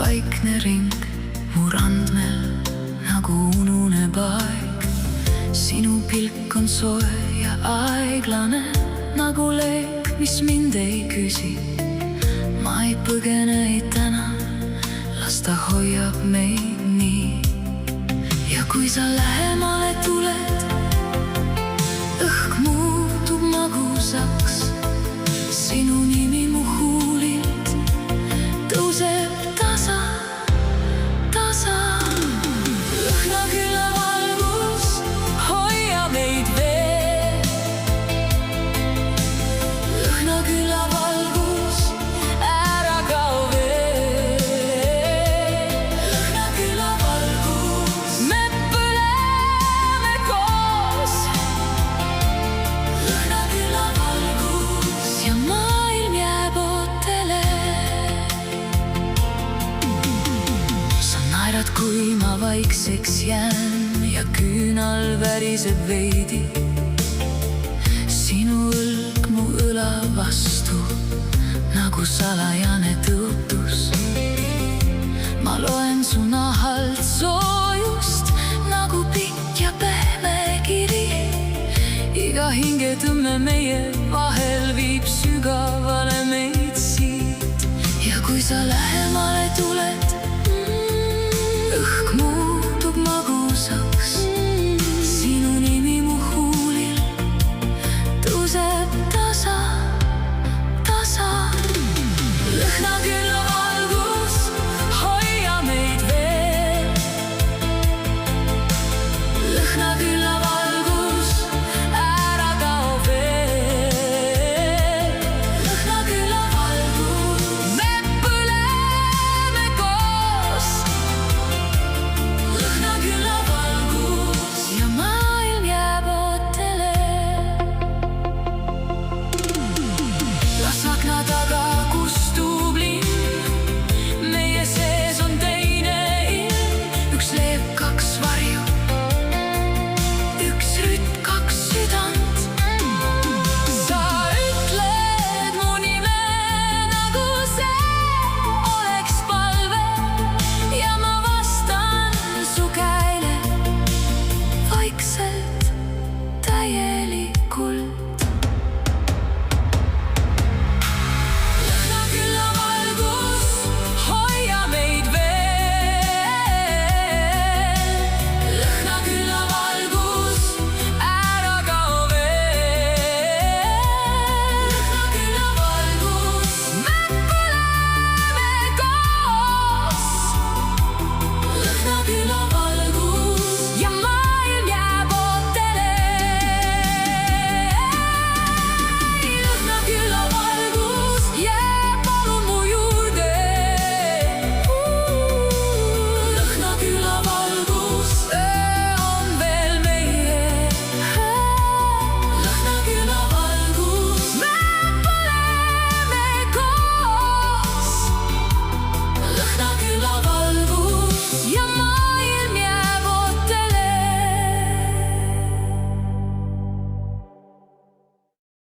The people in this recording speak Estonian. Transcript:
vaikne ring mu randmel nagu ununeb aeg. Sinu pilk on soe ja aeglane nagu leek, mis mind ei küsi. Ma ei põgene, ei täna, las ta hoiab meid nii. Ja kui sa lähemale tuled, õhk muutub magusaks. Sinu nimi mu huulilt tõuseb tasa, tasa. Lõhnaküla valgus hoia meid veel. Lõhnaküla valgus ära kao veel. Lõhnaküla valgus me põleme koos. Lõhnaküla valgus ja maailm jääb ootele. Sa naerad, kui ma vaikseks jään ja küünal väriseb veidi. Sinu õlg mu õla vastu nagu salajane tõotus. Ma loen su nahalt soojust nagu pikk ja pehme kiri. Iga hingetõmme meie vahel viib sügavale meid siit. Ja kui sa lähemale tuled,